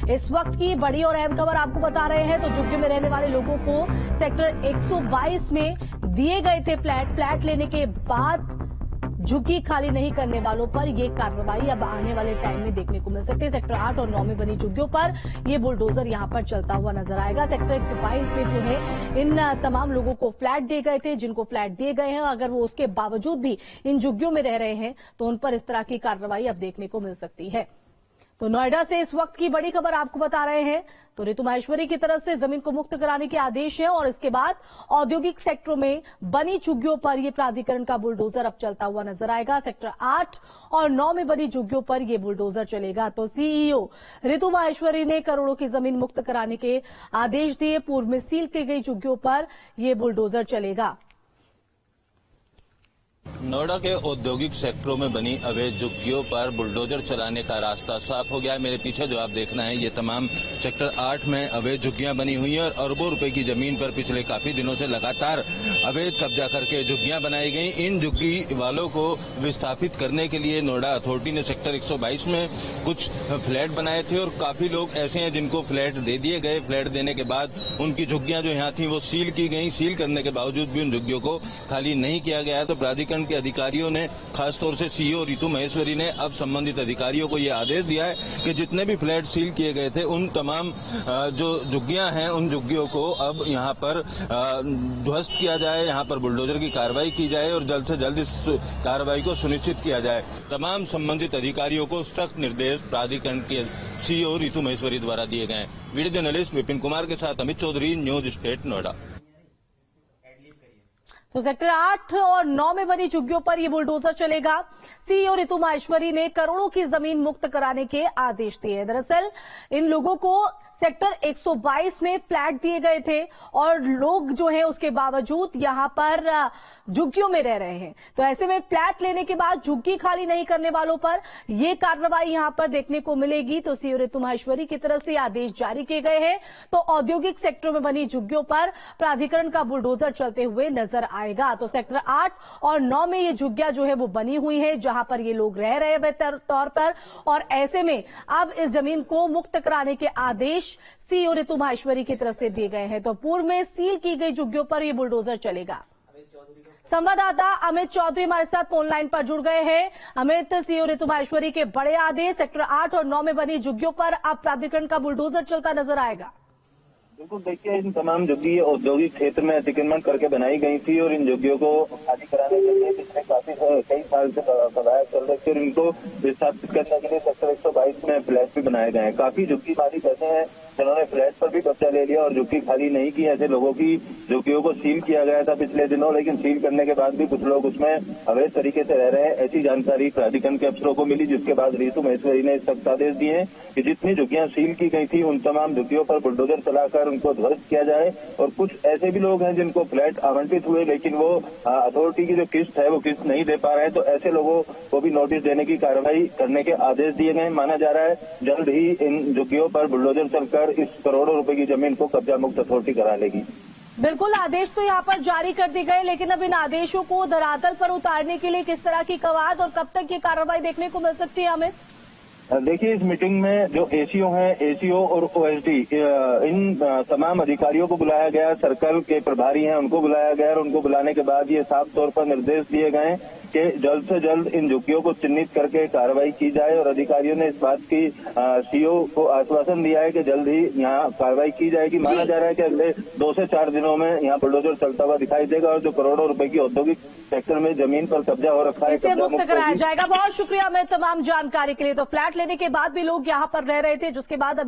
इस वक्त की बड़ी और अहम खबर आपको बता रहे हैं। तो झुग्गी में रहने वाले लोगों को सेक्टर 122 में दिए गए थे फ्लैट लेने के बाद झुग्गी खाली नहीं करने वालों पर यह कार्रवाई अब आने वाले टाइम में देखने को मिल सकती है। सेक्टर 8 और 9 में बनी झुग्गियों पर यह बुलडोजर यहां पर चलता हुआ नजर आएगा। सेक्टर 122 में जो है इन तमाम लोगों को फ्लैट दिए गए थे, जिनको फ्लैट दिए गए हैं, अगर वो उसके बावजूद भी इन झुग्गियों में रह रहे हैं तो उन पर इस तरह की कार्रवाई अब देखने को मिल सकती है। तो नोएडा से इस वक्त की बड़ी खबर आपको बता रहे हैं। तो ऋतु माहेश्वरी की तरफ से जमीन को मुक्त कराने के आदेश हैं और इसके बाद औद्योगिक सेक्टरों में बनी झुग्गियों पर यह प्राधिकरण का बुलडोजर अब चलता हुआ नजर आएगा। सेक्टर 8 और 9 में बनी झुग्गियों पर यह बुलडोजर चलेगा। तो सीईओ ऋतु माहेश्वरी ने करोड़ों की जमीन मुक्त कराने के आदेश दिए। पूर्व में सील की गई झुग्गियों पर यह बुलडोजर चलेगा। नोएडा के औद्योगिक सेक्टरों में बनी अवैध झुग्गियों पर बुलडोजर चलाने का रास्ता साफ हो गया है। मेरे पीछे जो आप देखना है ये तमाम सेक्टर 8 में अवैध झुग्गियां बनी हुई हैं और अरबों रुपए की जमीन पर पिछले काफी दिनों से लगातार अवैध कब्जा करके झुग्गियां बनाई गई। इन झुग्गी वालों को विस्थापित करने के लिए नोएडा अथॉरिटी ने सेक्टर 122 में कुछ फ्लैट बनाए थे और काफी लोग ऐसे हैं जिनको फ्लैट दे दिए गए। फ्लैट देने के बाद उनकी झुग्गियां जो यहाँ थी वो सील की गई। सील करने के बावजूद भी उन झुग्गियों को खाली नहीं किया गया है। तो प्राधिकरण के अधिकारियों ने, खासतौर से सीईओ ऋतु माहेश्वरी ने अब संबंधित अधिकारियों को यह आदेश दिया है कि जितने भी फ्लैट सील किए गए थे उन तमाम जो झुग्गियां हैं उन झुग्गियों को अब यहां पर ध्वस्त किया जाए, यहां पर बुलडोजर की कार्रवाई की जाए और जल्द से जल्द इस कार्रवाई को सुनिश्चित किया जाए। तमाम संबंधित अधिकारियों को सख्त निर्देश प्राधिकरण के सीईओ ऋतु माहेश्वरी द्वारा दिए गए। वीडियो जर्नलिस्ट विपिन कुमार के साथ अमित चौधरी, न्यूज स्टेट नोएडा। तो सेक्टर 8 और 9 में बनी झुग्गियों पर यह बुलडोजर चलेगा। सीईओ ऋतु माहेश्वरी ने करोड़ों की जमीन मुक्त कराने के आदेश दिए। दरअसल इन लोगों को सेक्टर 122 में फ्लैट दिए गए थे और लोग जो है उसके बावजूद यहां पर झुग्गियों में रह रहे हैं। तो ऐसे में फ्लैट लेने के बाद झुग्गी खाली नहीं करने वालों पर यह कार्रवाई यहां पर देखने को मिलेगी। तो सीईओ ऋतु माहेश्वरी की तरफ से आदेश जारी किए गए हैं। तो औद्योगिक सेक्टरों में बनी झुग्गियों पर प्राधिकरण का बुलडोजर चलते हुए नजर आएगा। तो सेक्टर 8 और 9 में ये झुग्गियां जो है वो बनी हुई है जहां पर ये लोग रह रहे हैं तौर पर, और ऐसे में अब इस जमीन को मुक्त कराने के आदेश सीईओ ऋतु माहेश्वरी की तरफ से दिए गए हैं। तो पूर्व में सील की गई झुग्गियों पर यह बुलडोजर चलेगा। संवाददाता अमित चौधरी हमारे साथ फोन लाइन पर जुड़ गए हैं। अमित, सीईओ ऋतु माहेश्वरी के बड़े आदेश, सेक्टर 8 और 9 में बनी झुग्गियों पर अब प्राधिकरण का बुलडोजर चलता नजर आएगा। बिल्कुल, देखिए इन तमाम झुग्गी औद्योगिक क्षेत्र में अतिक्रमण करके बनाई गई थी और इन झुग्गियों को खाली कराने के लिए पिछले कई साल से कवायद चल रही थी और इनको विस्थापित करने के लिए सेक्टर 122 में फ्लैट भी बनाए गए हैं। काफी झुग्गी मालिक ऐसे हैं जिन्होंने फ्लैट पर भी कब्जा ले लिया और झुग्गी खाली नहीं की। ऐसे लोगों की झुग्गियों को सील किया गया था पिछले दिनों, लेकिन सील करने के बाद भी कुछ लोग उसमें अवैध तरीके से रह रहे हैं। ऐसी जानकारी प्राधिकरण के अफसरों को मिली, जिसके बाद ऋतु माहेश्वरी ने सख्त आदेश दिए कि जितनी झुग्गियां सील की गई थी उन तमाम झुग्गियों पर बुलडोजर चलाकर उनको ध्वस्त किया जाए। और कुछ ऐसे भी लोग हैं जिनको फ्लैट आवंटित हुए लेकिन वो अथॉरिटी की जो किस्त है वो किस्त नहीं दे पा रहे हैं, तो ऐसे लोगों को भी नोटिस देने की कार्रवाई करने के आदेश दिए गए। माना जा रहा है जल्द ही इन झुग्गियों पर बुलडोजर चलकर इस करोड़ों रुपए की जमीन को कब्जा मुक्त अथॉरिटी करा लेगी। बिल्कुल, आदेश तो यहाँ पर जारी कर दिए गए, लेकिन अब इन आदेशों को धरातल पर उतारने के लिए किस तरह की कवायद और कब तक ये कार्रवाई देखने को मिल सकती है? अमित, देखिए इस मीटिंग में जो एसीओ हैं, एसीओ और ओएसडी, इन तमाम अधिकारियों को बुलाया गया, सर्कल के प्रभारी हैं उनको बुलाया गया और उनको बुलाने के बाद ये साफ तौर पर निर्देश दिए गए कि जल्द से जल्द इन झुग्गियों को चिन्हित करके कार्रवाई की जाए। और अधिकारियों ने इस बात की सीईओ को आश्वासन दिया है कि जल्द ही यहाँ कार्रवाई की जाएगी। माना जा रहा है कि अगले 2 से 4 दिनों में यहाँ बुलडोजर चलता हुआ दिखाई देगा और जो करोड़ों रुपए की औद्योगिक सेक्टर में जमीन पर कब्जा हो रखा है इसे मुक्त कराया जाएगा। बहुत शुक्रिया मैं तमाम जानकारी के लिए। तो फ्लैट लेने के बाद भी लोग यहाँ पर रह रहे थे, जिसके बाद अब